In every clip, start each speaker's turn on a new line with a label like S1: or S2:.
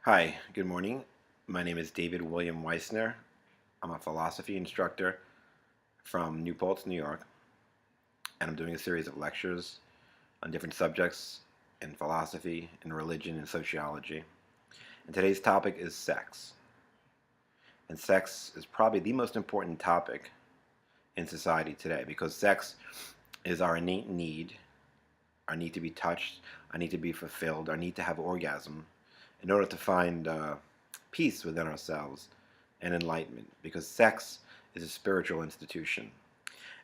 S1: Hi, good morning. My name is David William Weissner. I'm a philosophy instructor from New Paltz, New York, and I'm doing a series of lectures on different subjects in philosophy, in religion, and sociology. And today's topic is sex. And sex is probably the most important topic in society today because sex is our innate need, our need to be touched, our need to be fulfilled, our need to have orgasm in order to find peace within ourselves and enlightenment, because sex is a spiritual institution.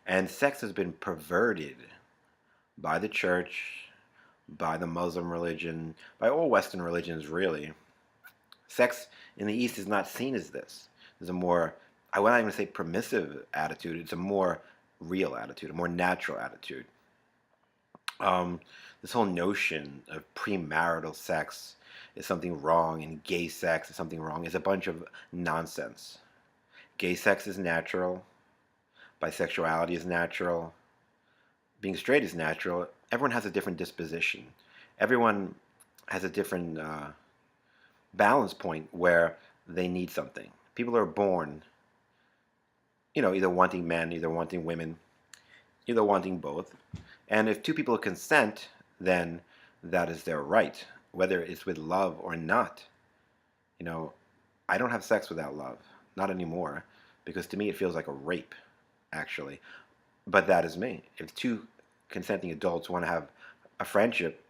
S1: And sex has been perverted by the church, by the Muslim religion, by all Western religions, really. Sex in the East is not seen as this. There's a more, I wouldn't even say permissive attitude, it's a more real attitude, a more natural attitude. Um, this whole notion of premarital sex is something wrong and gay sex is something wrong is a bunch of nonsense. Gay sex is natural, bisexuality is natural, being straight is natural. Everyone has a different disposition. Everyone has a different balance point where they need something. People are born, either wanting men, either wanting women, either wanting both. And if two people consent, then that is their right, whether it's with love or not. You know, I don't have sex without love, not anymore, because to me it feels like a rape, actually. But that is me. If two consenting adults want to have a friendship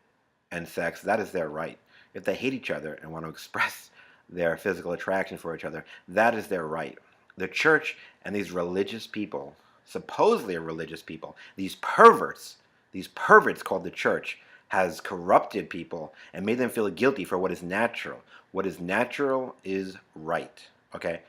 S1: and sex, that is their right. If they hate each other and want to express their physical attraction for each other, that is their right. The church and these religious people, supposedly religious people, these perverts called the church, has corrupted people and made them feel guilty for what is natural. What is natural is right, okay?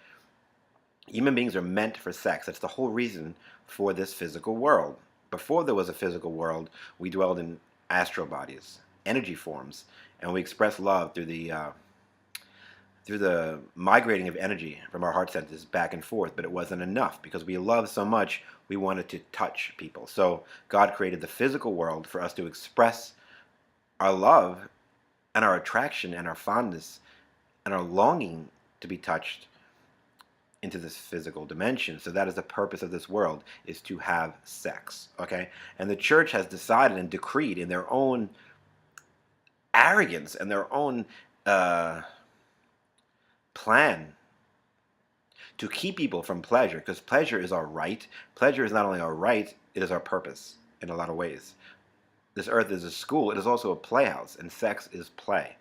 S1: Human beings are meant for sex. That's the whole reason for this physical world. Before there was a physical world, we dwelled in astral bodies, energy forms, and we express love through the migrating of energy from our heart centers back and forth, but it wasn't enough because we love so much we wanted to touch people. So God created the physical world for us to express our love and our attraction and our fondness and our longing to be touched into this physical dimension. So that is the purpose of this world, is to have sex, okay? And the church has decided and decreed in their own arrogance and their own plan to keep people from pleasure, because pleasure is our right. Pleasure is not only our right, it is our purpose in a lot of ways. This earth is a school, it is also a playhouse, and sex is play.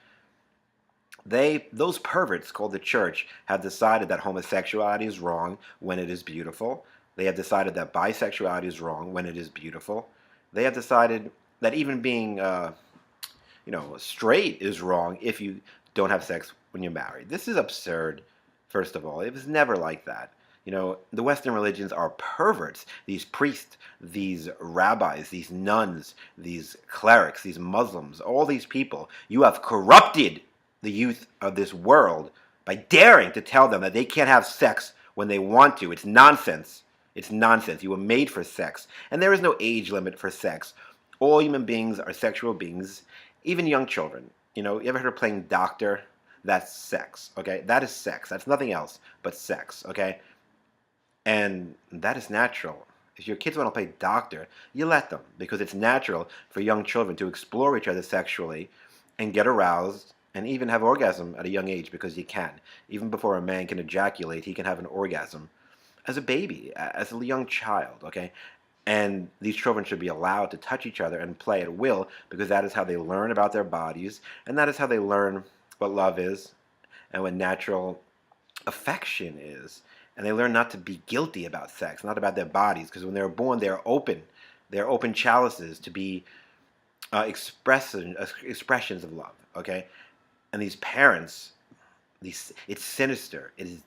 S1: Those perverts called the church have decided that homosexuality is wrong when it is beautiful. They have decided that bisexuality is wrong when it is beautiful. They have decided that even being straight is wrong if you don't have sex when you're married. This is absurd, first of all. It was never like that. The Western religions are perverts. These priests, these rabbis, these nuns, these clerics, these Muslims, all these people, you have corrupted the youth of this world by daring to tell them that they can't have sex when they want to. It's nonsense. It's nonsense. You were made for sex. And there is no age limit for sex. All human beings are sexual beings, even young children. You ever heard of playing doctor? That's sex, okay? That is sex. That's nothing else but sex, okay? And that is natural. If your kids want to play doctor, you let them, because it's natural for young children to explore each other sexually and get aroused and even have orgasm at a young age, because you can. Even before a man can ejaculate, he can have an orgasm as a baby, as a young child, okay? And these children should be allowed to touch each other and play at will, because that is how they learn about their bodies, and that is how they learn what love is and what natural affection is. And they learn not to be guilty about sex, not about their bodies, because when they're born, they're open. They're open chalices to be expressions of love, okay? And these parents, it's sinister. It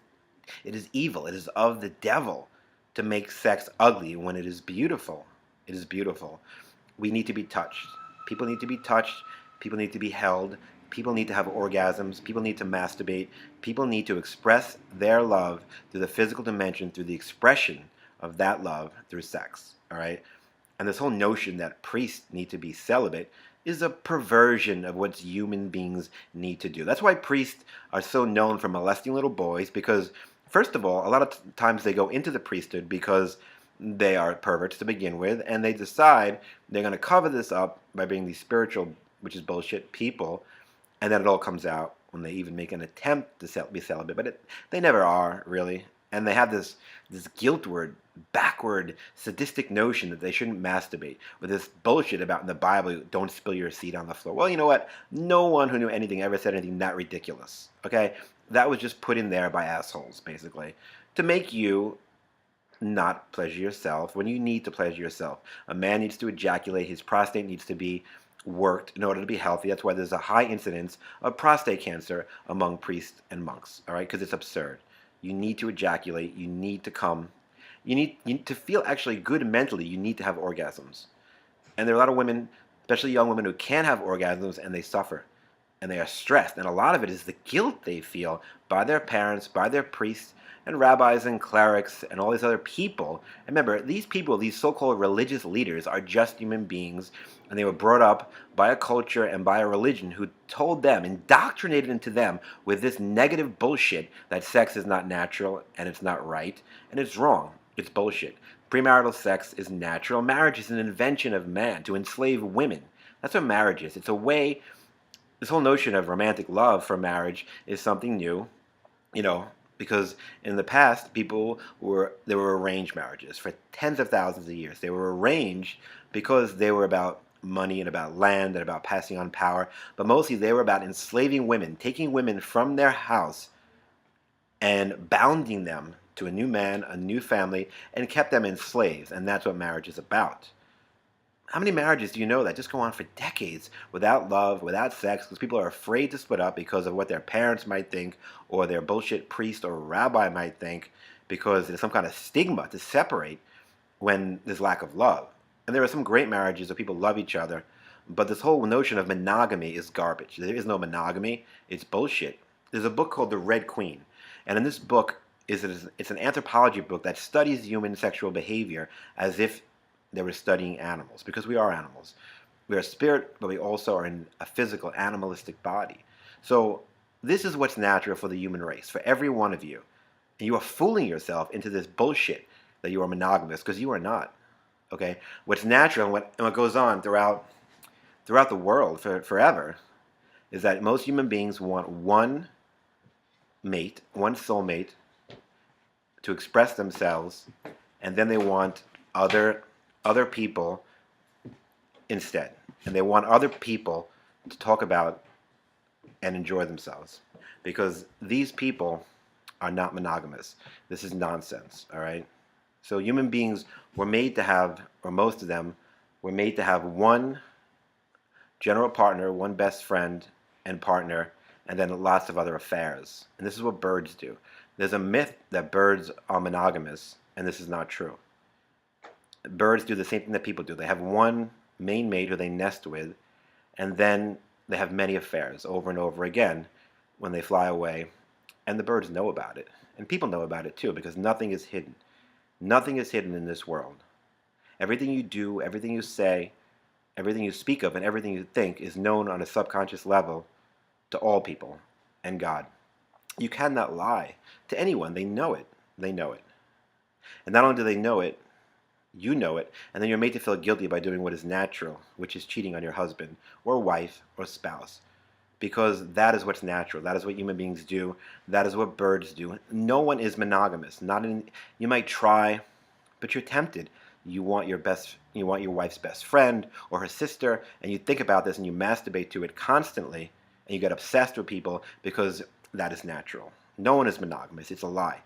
S1: is evil. It is of the devil to make sex ugly when it is beautiful. It is beautiful. We need to be touched. People need to be touched. People need to be held. People need to have orgasms. People need to masturbate. People need to express their love through the physical dimension, through the expression of that love through sex. All right? And this whole notion that priests need to be celibate is a perversion of what human beings need to do. That's why priests are so known for molesting little boys, because first of all, a lot of times they go into the priesthood because they are perverts to begin with, and they decide they're going to cover this up by being these spiritual, which is bullshit, people, and then it all comes out when they even make an attempt to be celibate, but they never are, really. And they have this guiltward, backward, sadistic notion that they shouldn't masturbate, with this bullshit about in the Bible, don't spill your seed on the floor. Well, you know what? No one who knew anything ever said anything that ridiculous, okay? That was just put in there by assholes, basically, to make you not pleasure yourself when you need to pleasure yourself. A man needs to ejaculate, his prostate needs to be worked in order to be healthy. That's why there's a high incidence of prostate cancer among priests and monks, all right? Because it's absurd. You need to ejaculate, you need to come. You need to feel actually good mentally, you need to have orgasms. And there are a lot of women, especially young women, who can't have orgasms and they suffer. And they are stressed. And a lot of it is the guilt they feel by their parents, by their priests, and rabbis and clerics and all these other people. And remember, these people, these so-called religious leaders, are just human beings, and they were brought up by a culture and by a religion who told them, indoctrinated into them with this negative bullshit that sex is not natural and it's not right and it's wrong. It's bullshit. Premarital sex is natural. Marriage is an invention of man to enslave women. That's what marriage is. It's a way. This whole notion of romantic love for marriage is something new, because in the past there were arranged marriages for tens of thousands of years. They were arranged because they were about money and about land and about passing on power, but mostly they were about enslaving women, taking women from their house and bounding them to a new man, a new family, and kept them enslaved. And that's what marriage is about. How many marriages do you know that just go on for decades without love, without sex, because people are afraid to split up because of what their parents might think or their bullshit priest or rabbi might think, because there's some kind of stigma to separate when there's lack of love. And there are some great marriages where people love each other, but this whole notion of monogamy is garbage. There is no monogamy. It's bullshit. There's a book called The Red Queen, and in this book, it's an anthropology book that studies human sexual behavior as if they were studying animals, because we are animals. We are spirit, but we also are in a physical, animalistic body. So this is what's natural for the human race, for every one of you. And you are fooling yourself into this bullshit that you are monogamous, because you are not. Okay? What's natural and what goes on throughout the world forever is that most human beings want one mate, one soulmate, to express themselves, and then they want other people instead. And they want other people to talk about and enjoy themselves. Because these people are not monogamous. This is nonsense, all right? So human beings were made to have, or most of them, were made to have one general partner, one best friend and partner, and then lots of other affairs. And this is what birds do. There's a myth that birds are monogamous, and this is not true. Birds do the same thing that people do. They have one main mate who they nest with, and then they have many affairs over and over again when they fly away. And the birds know about it. And people know about it too, because nothing is hidden. Nothing is hidden in this world. Everything you do, everything you say, everything you speak of, and everything you think is known on a subconscious level to all people and God. You cannot lie to anyone. They know it. They know it. And not only do they know it, you know it, and then you're made to feel guilty by doing what is natural, which is cheating on your husband or wife or spouse. Because that is what's natural. That is what human beings do. That is what birds do. No one is monogamous. You might try, but you're tempted. You want your wife's best friend or her sister, and you think about this and you masturbate to it constantly, and you get obsessed with people because that is natural. No one is monogamous. It's a lie.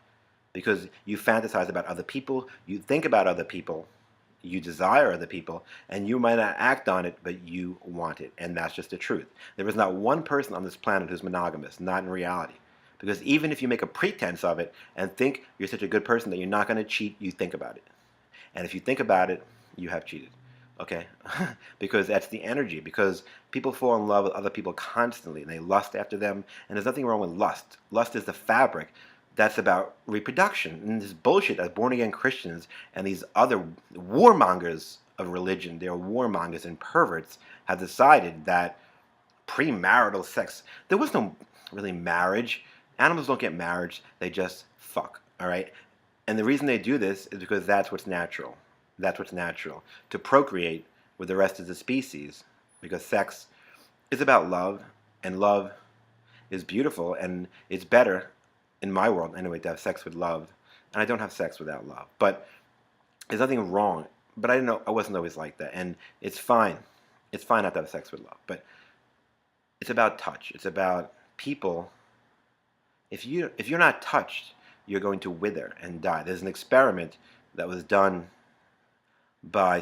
S1: Because you fantasize about other people, you think about other people, you desire other people, and you might not act on it, but you want it. And that's just the truth. There is not one person on this planet who's monogamous, not in reality. Because even if you make a pretense of it and think you're such a good person that you're not going to cheat, you think about it. And if you think about it, you have cheated. Okay? Because that's the energy. Because people fall in love with other people constantly, and they lust after them. And there's nothing wrong with lust. Lust is the fabric that's about reproduction. And this bullshit that born-again Christians and these other warmongers of religion, they are warmongers and perverts, have decided that premarital sex, there was no really marriage. Animals don't get marriage, they just fuck, all right? And the reason they do this is because that's what's natural. That's what's natural, to procreate with the rest of the species, because sex is about love, and love is beautiful, and it's better, in my world anyway, to have sex with love. And I don't have sex without love. But there's nothing wrong. But I didn't know, I wasn't always like that. And it's fine. It's fine not to have sex with love. But it's about touch. It's about people. If you're not touched, you're going to wither and die. There's an experiment that was done by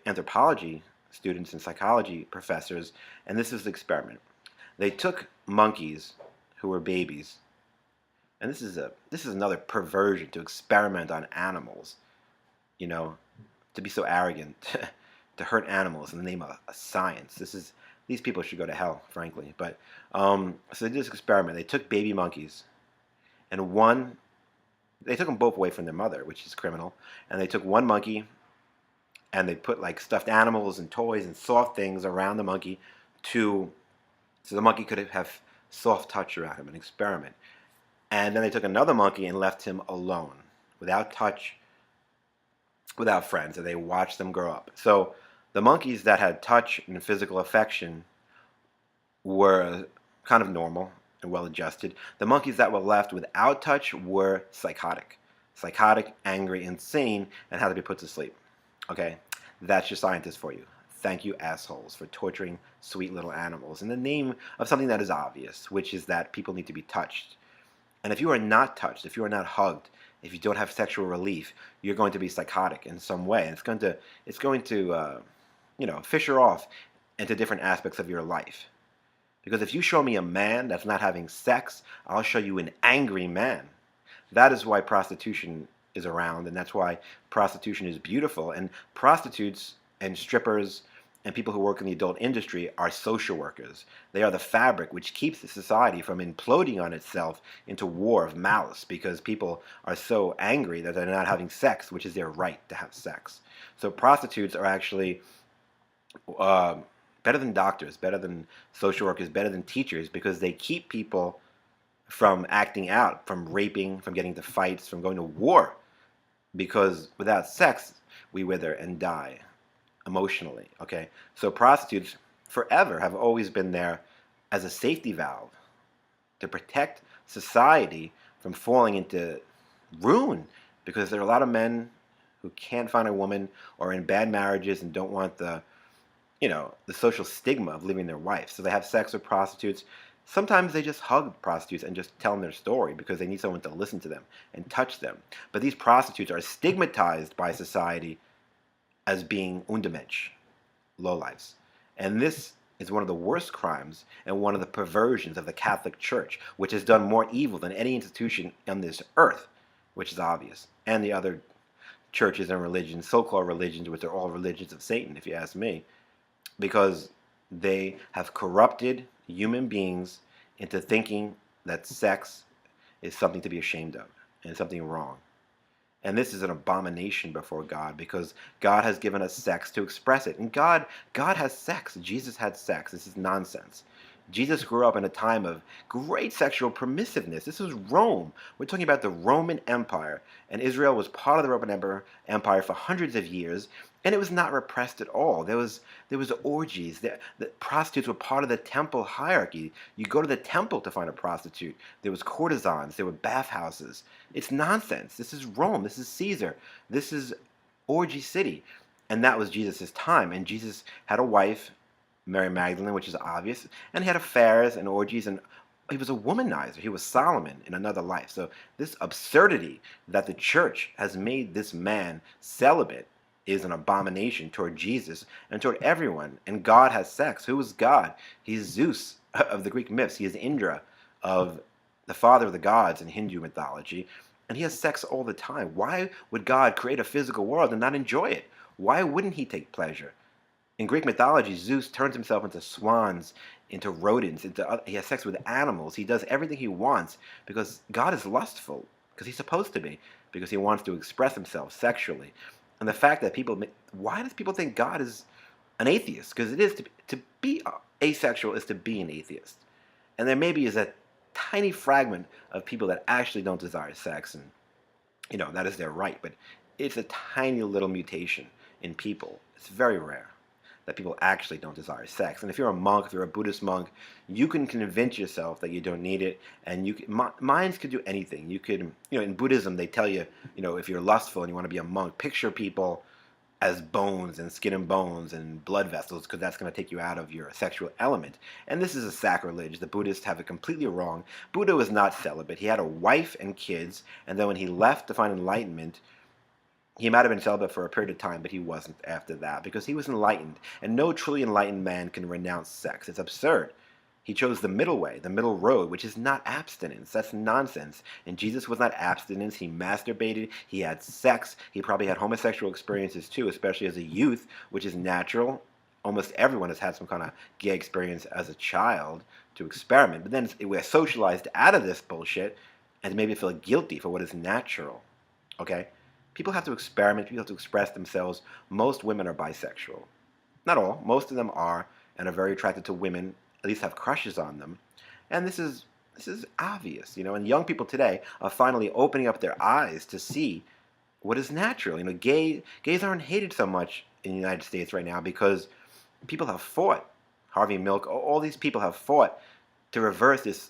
S1: anthropology students and psychology professors, and this is the experiment. They took monkeys who were babies, and this is another perversion, to experiment on animals, you know, to be so arrogant, to hurt animals in the name of science. These people should go to hell, frankly. But so they did this experiment. They took baby monkeys, and they took them both away from their mother, which is criminal. And they took one monkey, and they put like stuffed animals and toys and soft things around the monkey, so the monkey could have soft touch around him, an experiment. And then they took another monkey and left him alone, without touch, without friends, and they watched them grow up. So the monkeys that had touch and physical affection were kind of normal and well-adjusted. The monkeys that were left without touch were psychotic, angry, insane, and had to be put to sleep. Okay, that's your scientist for you. Thank you, assholes, for torturing sweet little animals in the name of something that is obvious, which is that people need to be touched. And if you are not touched, if you are not hugged, if you don't have sexual relief, you're going to be psychotic in some way. And it's going to fisher off into different aspects of your life. Because if you show me a man that's not having sex, I'll show you an angry man. That is why prostitution is around, and that's why prostitution is beautiful. And prostitutes and strippers and people who work in the adult industry are social workers. They are the fabric which keeps the society from imploding on itself into war of malice, because people are so angry that they're not having sex, which is their right to have sex. So prostitutes are actually better than doctors, better than social workers, better than teachers, because they keep people from acting out, from raping, from getting into fights, from going to war. Because without sex, we wither and die emotionally, okay? So prostitutes forever have always been there as a safety valve to protect society from falling into ruin, because there are a lot of men who can't find a woman, or in bad marriages and don't want the social stigma of leaving their wife. So they have sex with prostitutes. Sometimes they just hug prostitutes and just tell them their story because they need someone to listen to them and touch them. But these prostitutes are stigmatized by society as being Untermensch, lowlifes. And this is one of the worst crimes and one of the perversions of the Catholic Church, which has done more evil than any institution on this earth, which is obvious. And the other churches and religions, so-called religions, which are all religions of Satan, if you ask me, because they have corrupted human beings into thinking that sex is something to be ashamed of and something wrong. And this is an abomination before God, because God has given us sex to express it. And God has sex. Jesus had sex. This is nonsense. Jesus grew up in a time of great sexual permissiveness. This is Rome. We're talking about the Roman Empire. And Israel was part of the Roman Empire for hundreds of years. And it was not repressed at all. There was orgies. The prostitutes were part of the temple hierarchy. You go to the temple to find a prostitute. There was courtesans. There were bathhouses. It's nonsense. This is Rome. This is Caesar. This is orgy city. And that was Jesus' time. And Jesus had a wife, Mary Magdalene, which is obvious. And he had affairs and orgies, and he was a womanizer. He was Solomon in another life. So this absurdity that the church has made this man celibate is an abomination toward Jesus and toward everyone. And God has sex. Who is God? He's Zeus of the Greek myths. He is Indra, of the father of the gods in Hindu mythology. And he has sex all the time. Why would God create a physical world and not enjoy it? Why wouldn't he take pleasure? In Greek mythology, Zeus turns himself into swans, into rodents, he has sex with animals. He does everything he wants because God is lustful, because he's supposed to be, because he wants to express himself sexually. And the fact that why does people think God is an atheist? Because it is to be asexual is to be an atheist. And there maybe is a tiny fragment of people that actually don't desire sex, and that is their right. But it's a tiny little mutation in people. It's very rare that people actually don't desire sex. And if you're a monk, if you're a Buddhist monk, you can convince yourself that you don't need it. And minds could do anything. You could, in Buddhism, they tell you, if you're lustful and you want to be a monk, picture people as bones and skin and bones and blood vessels, because that's going to take you out of your sexual element. And this is a sacrilege. The Buddhists have it completely wrong. Buddha was not celibate. He had a wife and kids, and then when he left to find enlightenment, he might have been celibate for a period of time, but he wasn't after that, because he was enlightened. And no truly enlightened man can renounce sex. It's absurd. He chose the middle way, the middle road, which is not abstinence. That's nonsense. And Jesus was not abstinence. He masturbated. He had sex. He probably had homosexual experiences too, especially as a youth, which is natural. Almost everyone has had some kind of gay experience as a child to experiment. But then we're socialized out of this bullshit and maybe feel guilty for what is natural. Okay? People have to experiment. People have to express themselves. Most women are bisexual. Not all. Most of them are and are very attracted to women, at least have crushes on them. And this is obvious, and young people today are finally opening up their eyes to see what is natural. Gays aren't hated so much in the United States right now because people have fought. Harvey Milk, all these people have fought to reverse this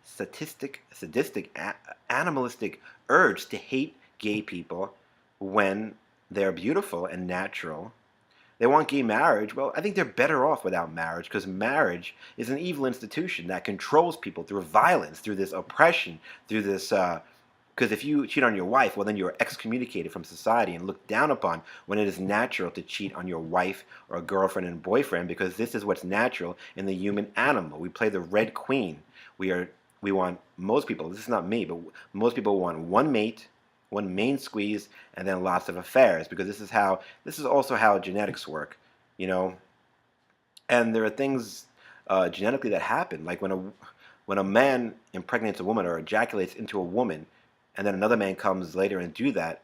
S1: sadistic, animalistic urge to hate gay people when they're beautiful and natural. They want gay marriage. Well, I think they're better off without marriage, because marriage is an evil institution that controls people through violence, through this oppression, through this. Because if you cheat on your wife, well, then you're excommunicated from society and looked down upon, when it is natural to cheat on your wife or a girlfriend and boyfriend, because this is what's natural in the human animal. We play the Red Queen. We want, most people, this is not me, but most people want one mate, one main squeeze, and then lots of affairs, because this is also how genetics work, and there are things genetically that happen, like when a man impregnates a woman or ejaculates into a woman, and then another man comes later and do that.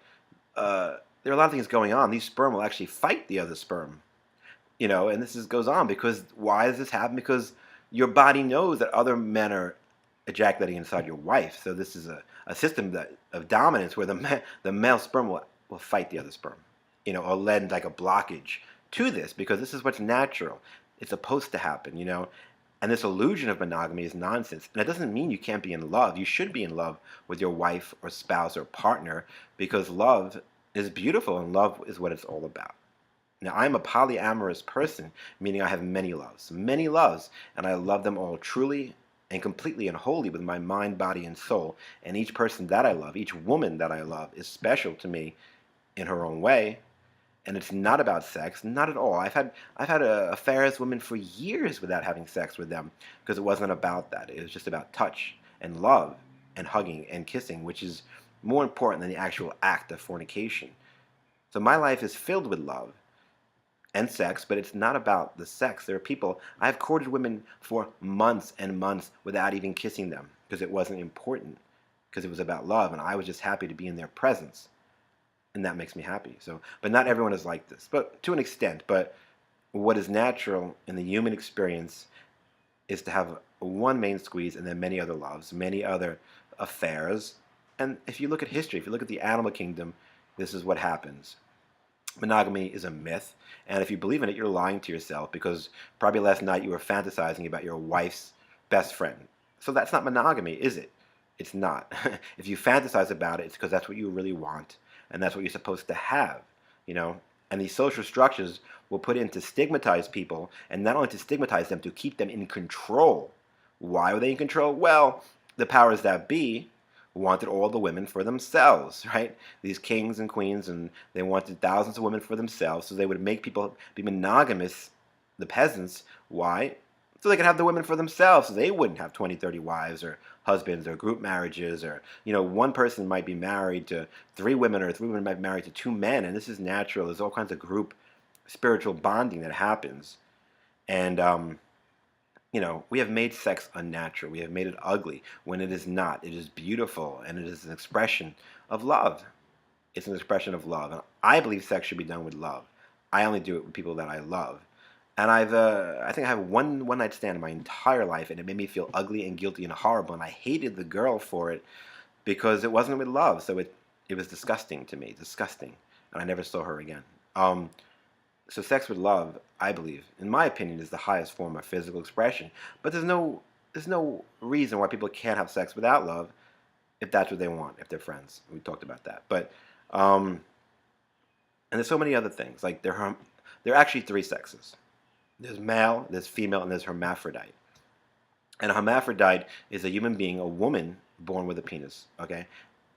S1: There are a lot of things going on. These sperm will actually fight the other sperm, and goes on, because why does this happen? Because your body knows that other men are ejaculating inside your wife. So this is a system of dominance where the male sperm will fight the other sperm, or lend like a blockage to this, because this is what's natural. It's supposed to happen, And this illusion of monogamy is nonsense. And it doesn't mean you can't be in love. You should be in love with your wife or spouse or partner, because love is beautiful and love is what it's all about. Now, I'm a polyamorous person, meaning I have many loves, and I love them all truly and completely and wholly with my mind, body, and soul. And each person that I love, each woman that I love, is special to me in her own way. And it's not about sex, not at all. I've had affairs with women for years without having sex with them, because it wasn't about that. It was just about touch and love and hugging and kissing, which is more important than the actual act of fornication. So my life is filled with love and sex, but it's not about the sex. There are people, I've courted women for months and months without even kissing them, because it wasn't important, because it was about love, and I was just happy to be in their presence, and that makes me happy. So, but not everyone is like this, but to an extent. But what is natural in the human experience is to have one main squeeze and then many other loves, many other affairs. And if you look at history, if you look at the animal kingdom, this is what happens. Monogamy is a myth, and if you believe in it, you're lying to yourself, because probably last night you were fantasizing about your wife's best friend. So that's not monogamy, is it? It's not. If you fantasize about it, it's because that's what you really want, and that's what you're supposed to have, And these social structures will put in to stigmatize people, and not only to stigmatize them, to keep them in control. Why are they in control? Well, the powers that be wanted all the women for themselves, right? These kings and queens, and they wanted thousands of women for themselves, so they would make people be monogamous, the peasants. Why? So they could have the women for themselves, so they wouldn't have 20, 30 wives or husbands or group marriages, or, one person might be married to 3 women, or 3 women might be married to 2 men, and this is natural. There's all kinds of group spiritual bonding that happens. And, we have made sex unnatural. We have made it ugly when it is not. It is beautiful, and it is an expression of love. It's an expression of love. And I believe sex should be done with love. I only do it with people that I love. And I think I have one night stand in my entire life, and it made me feel ugly and guilty and horrible, and I hated the girl for it because it wasn't with love. So it was disgusting to me, disgusting, and I never saw her again. So sex with love, I believe, in my opinion, is the highest form of physical expression. But there's no reason why people can't have sex without love if that's what they want, if they're friends. We talked about that. But and there's so many other things. Like there are actually three sexes. There's male, there's female, and there's hermaphrodite. And a hermaphrodite is a human being, a woman born with a penis, okay,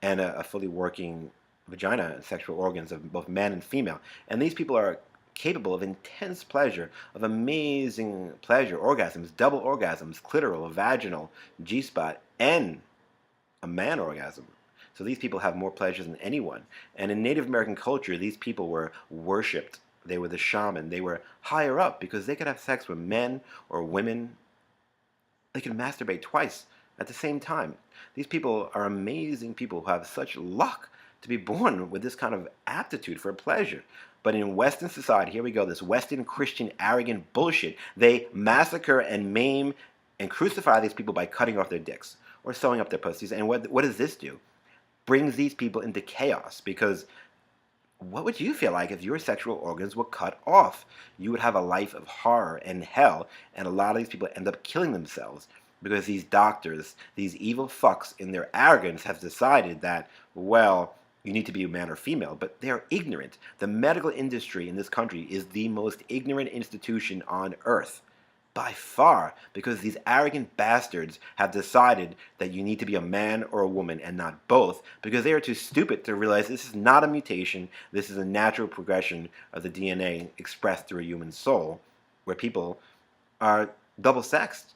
S1: and a fully working vagina and sexual organs of both man and female. And these people are capable of intense pleasure, of amazing pleasure, orgasms, double orgasms, clitoral, vaginal, G-spot, and a man orgasm. So these people have more pleasure than anyone. And in Native American culture, these people were worshipped. They were the shaman. They were higher up because they could have sex with men or women. They could masturbate twice at the same time. These people are amazing people who have such luck to be born with this kind of aptitude for pleasure. But in Western society, here we go, this Western Christian arrogant bullshit, they massacre and maim and crucify these people by cutting off their dicks or sewing up their pussies. And what does this do? Brings these people into chaos, because what would you feel like if your sexual organs were cut off? You would have a life of horror and hell, and a lot of these people end up killing themselves because these doctors, these evil fucks in their arrogance have decided that, well, you need to be a man or female, but they're ignorant. The medical industry in this country is the most ignorant institution on earth. By far, because these arrogant bastards have decided that you need to be a man or a woman and not both, because they are too stupid to realize this is not a mutation, this is a natural progression of the DNA expressed through a human soul, where people are double-sexed.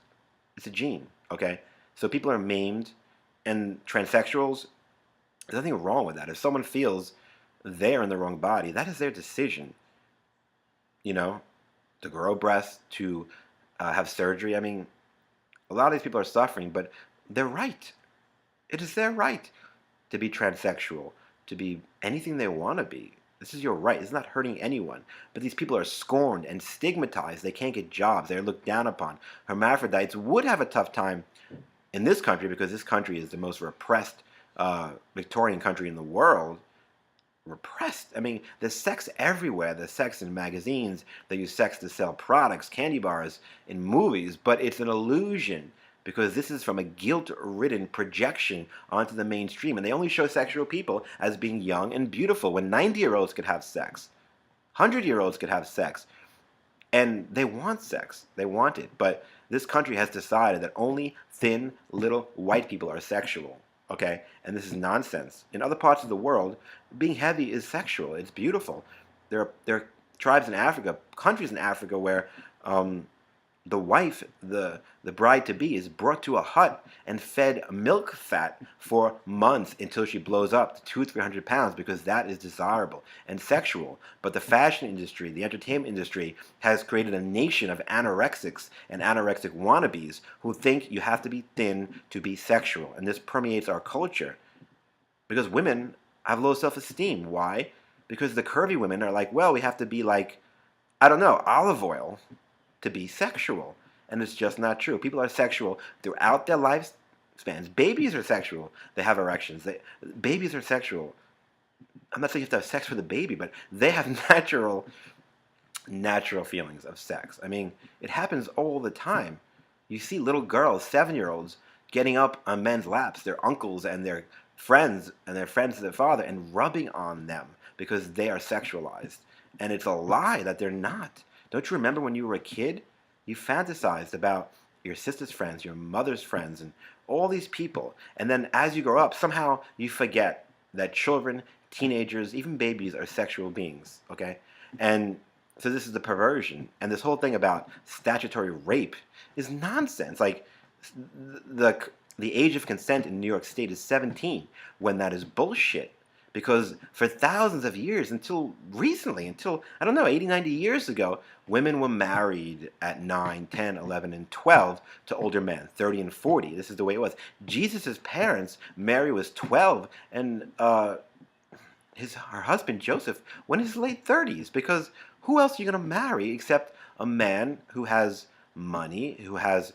S1: It's a gene, okay? So people are maimed, and transsexuals, there's nothing wrong with that. If someone feels they're in the wrong body, that is their decision, to grow breasts, to have surgery. I mean, a lot of these people are suffering, but they're right. It is their right to be transsexual, to be anything they want to be. This is your right. It's not hurting anyone. But these people are scorned and stigmatized. They can't get jobs. They're looked down upon. Hermaphrodites would have a tough time in this country because this country is the most repressed Victorian country in the world. Repressed. I mean, there's sex everywhere. There's sex in magazines. They use sex to sell products, candy bars, in movies, but it's an illusion because this is from a guilt-ridden projection onto the mainstream, and they only show sexual people as being young and beautiful when 90-year-olds could have sex. 100-year-olds could have sex. And they want sex. They want it. But this country has decided that only thin, little white people are sexual. Okay, and this is nonsense. In other parts of the world, being heavy is sexual. It's beautiful. There are tribes in Africa, countries in Africa, where the wife, the bride-to-be, is brought to a hut and fed milk fat for months until she blows up to 200-300 pounds because that is desirable and sexual. But the fashion industry, the entertainment industry, has created a nation of anorexics and anorexic wannabes who think you have to be thin to be sexual. And this permeates our culture because women have low self-esteem. Why? Because the curvy women are like, well, we have to be like, I don't know, olive oil to be sexual. And it's just not true. People are sexual throughout their lifespans. Babies are sexual. They have erections. Babies are sexual. I'm not saying you have to have sex with a baby, but they have natural feelings of sex. I mean, it happens all the time. You see little girls, 7-year-olds, getting up on men's laps, their uncles and their friends of their father, and rubbing on them because they are sexualized. And it's a lie that they're not. Don't you remember when you were a kid? You fantasized about your sister's friends, your mother's friends, and all these people. And then as you grow up, somehow you forget that children, teenagers, even babies are sexual beings, okay? And so this is the perversion. And this whole thing about statutory rape is nonsense. Like, the age of consent in New York State is 17, when that is bullshit. Because for thousands of years, until recently, until, I don't know, 80, 90 years ago, women were married at 9, 10, 11, and 12 to older men, 30 and 40. This is the way it was. Jesus' parents, Mary was 12, and her husband Joseph went in his late 30s, because who else are you going to marry except a man who has money, who has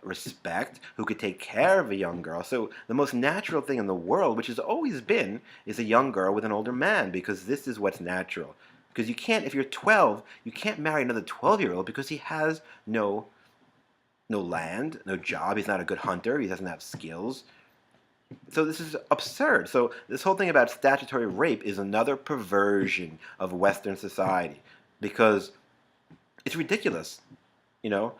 S1: respect, who could take care of a young girl? So the most natural thing in the world, which has always been, is a young girl with an older man, because this is what's natural. Because you can't, if you're 12, you can't marry another 12-year-old because he has no land, no job. He's not a good hunter. He doesn't have skills. So this is absurd. So this whole thing about statutory rape is another perversion of Western society, because it's ridiculous. You know,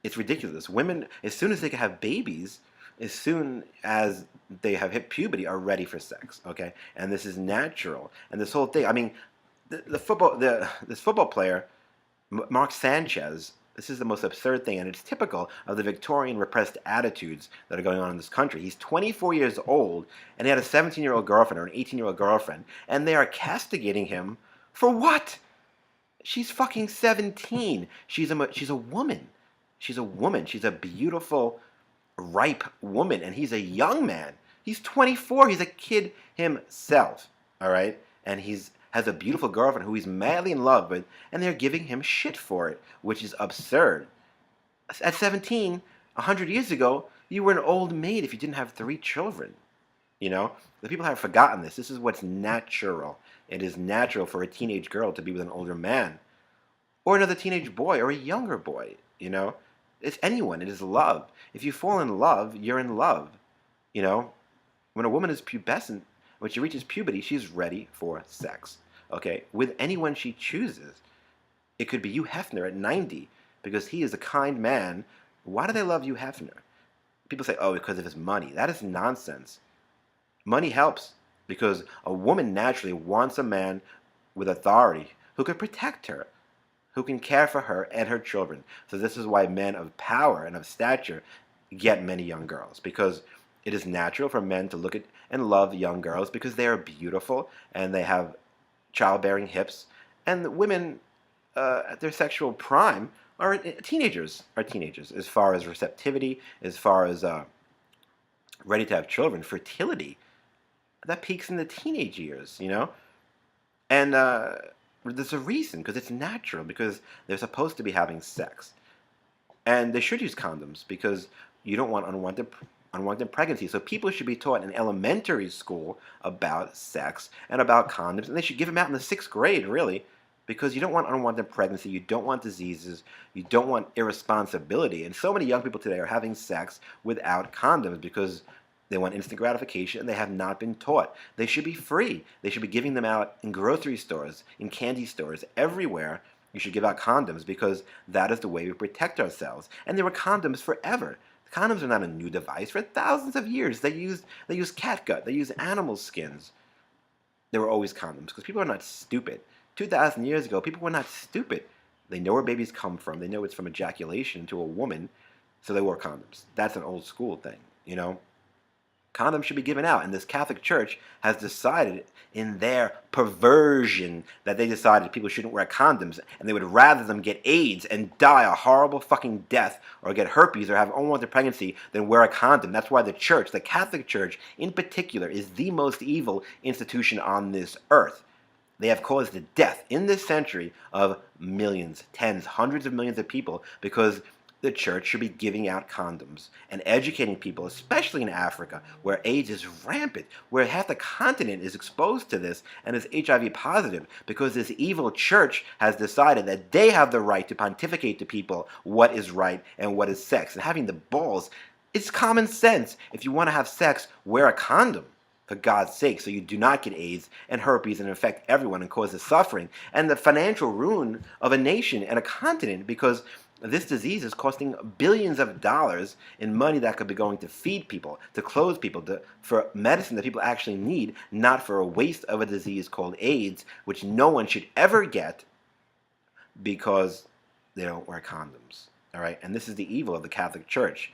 S1: it's ridiculous. Women, as soon as they can have babies, as soon as they have hit puberty, are ready for sex. Okay, and this is natural. And this whole thing. I mean, this football player, Mark Sanchez. This is the most absurd thing, and it's typical of the Victorian repressed attitudes that are going on in this country. He's 24 years old, and he had a 17-year-old girlfriend or an 18-year-old girlfriend, and they are castigating him for what? She's fucking 17. She's a woman. She's a woman. She's a beautiful, ripe woman, and he's a young man. He's 24. He's a kid himself, all right? And has a beautiful girlfriend who he's madly in love with, and they're giving him shit for it, which is absurd. At 17, 100 years ago, you were an old maid if you didn't have 3 children. You know? The people have forgotten this. This is what's natural. It is natural for a teenage girl to be with an older man, or another teenage boy, or a younger boy, you know? It's anyone. It is love. If you fall in love, you're in love, you know? When a woman is pubescent, when she reaches puberty, she's ready for sex, okay? With anyone she chooses. It could be Hugh Hefner at 90, because he is a kind man. Why do they love Hugh Hefner? People say, oh, because of his money. That is nonsense. Money helps, because a woman naturally wants a man with authority who can protect her, who can care for her and her children. So this is why men of power and of stature get many young girls, because it is natural for men to look at and love young girls because they are beautiful and they have childbearing hips. And women at their sexual prime are teenagers, as far as receptivity, as far as ready to have children. Fertility, that peaks in the teenage years, you know? And there's a reason, because it's natural, because they're supposed to be having sex. And they should use condoms, because you don't want unwanted pregnancy. So people should be taught in elementary school about sex and about condoms, and they should give them out in the 6th grade, really, because you don't want unwanted pregnancy, you don't want diseases, you don't want irresponsibility. And so many young people today are having sex without condoms because they want instant gratification, and they have not been taught. They should be free. They should be giving them out in grocery stores, in candy stores, everywhere. You should give out condoms, because that is the way we protect ourselves. And there were condoms forever. Condoms are not a new device. For thousands of years, they used catgut. They used animal skins. There were always condoms, because people are not stupid. 2,000 years ago, people were not stupid. They know where babies come from. They know it's from ejaculation to a woman, so they wore condoms. That's an old school thing, you know? Condoms should be given out, and this Catholic Church has decided in their perversion that they decided people shouldn't wear condoms, and they would rather them get AIDS and die a horrible fucking death, or get herpes, or have unwanted pregnancy, than wear a condom. That's why the Church, the Catholic Church in particular, is the most evil institution on this earth. They have caused the death in this century of millions, tens, hundreds of millions of people, because the church should be giving out condoms and educating people, especially in Africa, where AIDS is rampant, where half the continent is exposed to this and is HIV positive, because this evil church has decided that they have the right to pontificate to people what is right and what is sex. And having the balls, it's common sense. If you want to have sex, wear a condom, for God's sake, so you do not get AIDS and herpes and infect everyone and cause the suffering and the financial ruin of a nation and a continent, because this disease is costing billions of dollars in money that could be going to feed people, to clothe people, for medicine that people actually need, not for a waste of a disease called AIDS, which no one should ever get because they don't wear condoms. All right? And this is the evil of the Catholic Church.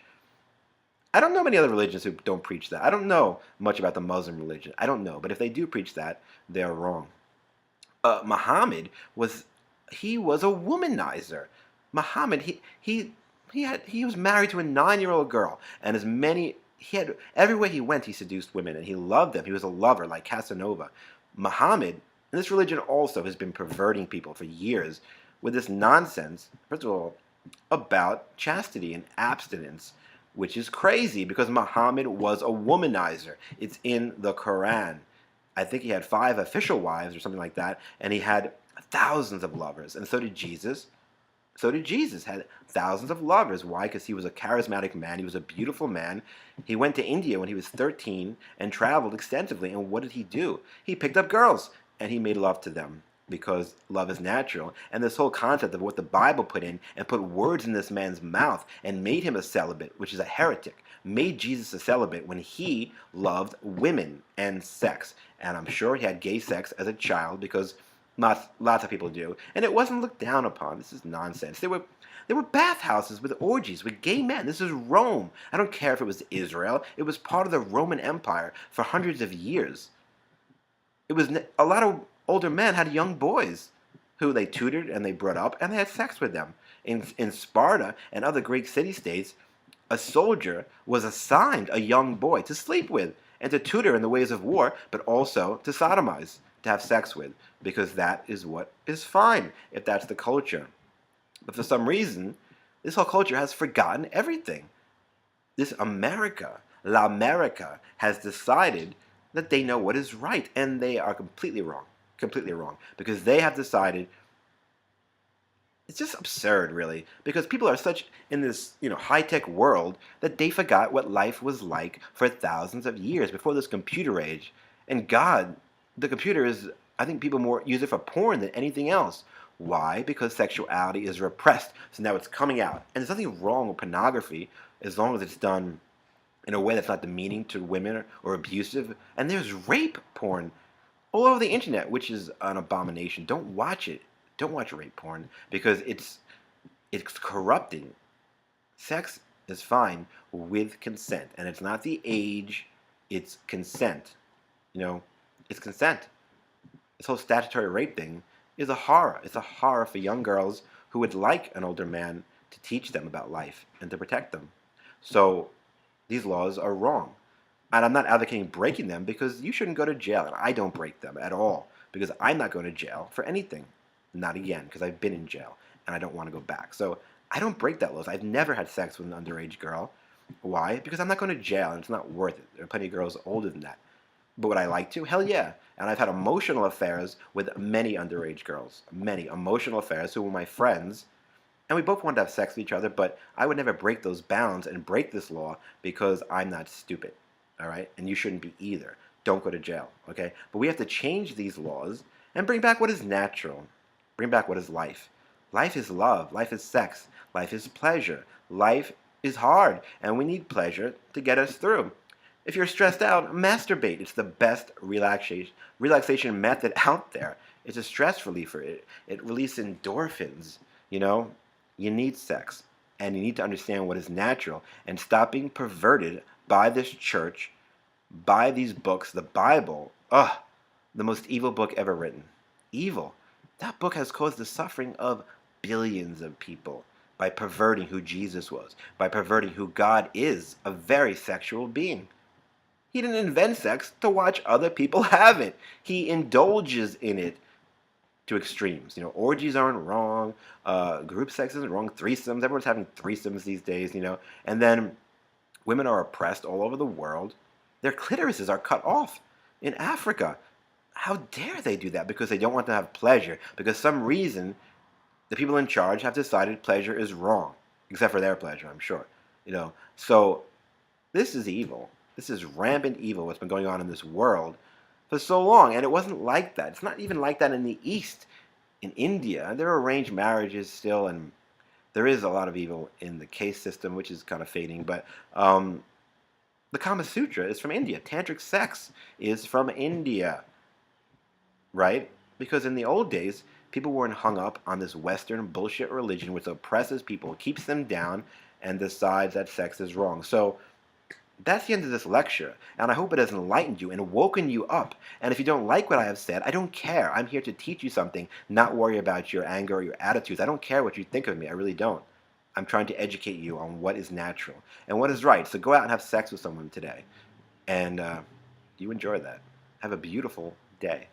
S1: I don't know many other religions who don't preach that. I don't know much about the Muslim religion. I don't know. But if they do preach that, they're wrong. Muhammad was a womanizer. Muhammad, he was married to a 9-year-old girl, and everywhere he went, he seduced women, and he loved them. He was a lover, like Casanova. Muhammad, and this religion also has been perverting people for years with this nonsense, first of all, about chastity and abstinence, which is crazy because Muhammad was a womanizer. It's in the Quran. I think he had 5 official wives or something like that, and he had thousands of lovers, and so did Jesus. So did Jesus, had thousands of lovers. Why? Because he was a charismatic man. He was a beautiful man. He went to India when he was 13 and traveled extensively. And what did he do? He picked up girls and he made love to them because love is natural. And this whole concept of what the Bible put in and put words in this man's mouth and made him a celibate, which is a heretic, made Jesus a celibate when he loved women and sex. And I'm sure he had gay sex as a child because lots of people do, and it wasn't looked down upon. This is nonsense. There were bathhouses with orgies with gay men. This is Rome. I don't care if it was Israel. It was part of the Roman Empire for hundreds of years. It was a lot of older men had young boys who they tutored and they brought up, and they had sex with them. In Sparta and other Greek city-states, a soldier was assigned a young boy to sleep with and to tutor in the ways of war, but also to sodomize, to have sex with, because that is what is fine if that's the culture. But for some reason, this whole culture has forgotten everything. This America, La America, has decided that they know what is right, and they are completely wrong, because they have decided. It's just absurd, really, because people are such in this, high-tech world that they forgot what life was like for thousands of years before this computer age. And God, the computer is, I think people more use it for porn than anything else. Why? Because sexuality is repressed, so now it's coming out. And there's nothing wrong with pornography as long as it's done in a way that's not demeaning to women or abusive. And there's rape porn all over the internet, which is an abomination. Don't watch it. Don't watch rape porn because it's corrupting. Sex is fine with consent, and it's not the age, it's consent. It's consent. This whole statutory rape thing is a horror. It's a horror for young girls who would like an older man to teach them about life and to protect them. So these laws are wrong. And I'm not advocating breaking them because you shouldn't go to jail, and I don't break them at all because I'm not going to jail for anything. Not again, because I've been in jail and I don't want to go back. So I don't break that laws. I've never had sex with an underage girl. Why? Because I'm not going to jail and it's not worth it. There are plenty of girls older than that. But would I like to? Hell yeah. And I've had emotional affairs with many underage girls. Many emotional affairs who were my friends. And we both wanted to have sex with each other, but I would never break those bounds and break this law because I'm not stupid. All right? And you shouldn't be either. Don't go to jail. Okay? But we have to change these laws and bring back what is natural. Bring back what is life. Life is love. Life is sex. Life is pleasure. Life is hard, and we need pleasure to get us through. If you're stressed out, masturbate. It's the best relaxation method out there. It's a stress reliever. It releases endorphins. You need sex, and you need to understand what is natural and stop being perverted by this church, by these books, the Bible. The most evil book ever written. Evil. That book has caused the suffering of billions of people by perverting who Jesus was, by perverting who God is, a very sexual being. He didn't invent sex to watch other people have it. He indulges in it to extremes. Orgies aren't wrong, group sex isn't wrong, threesomes, everyone's having threesomes these days, and then women are oppressed all over the world. Their clitorises are cut off in Africa. How dare they do that? Because they don't want to have pleasure. Because some reason, the people in charge have decided pleasure is wrong. Except for their pleasure, I'm sure. So this is evil. This is rampant evil, what's been going on in this world for so long. And it wasn't like that. It's not even like that in the East. In India, there are arranged marriages still, and there is a lot of evil in the caste system, which is kind of fading. But the Kama Sutra is from India. Tantric sex is from India. Right? Because in the old days, people weren't hung up on this Western bullshit religion which oppresses people, keeps them down, and decides that sex is wrong. So that's the end of this lecture, and I hope it has enlightened you and woken you up. And if you don't like what I have said, I don't care. I'm here to teach you something, not worry about your anger or your attitudes. I don't care what you think of me. I really don't. I'm trying to educate you on what is natural and what is right. So go out and have sex with someone today. And you enjoy that. Have a beautiful day.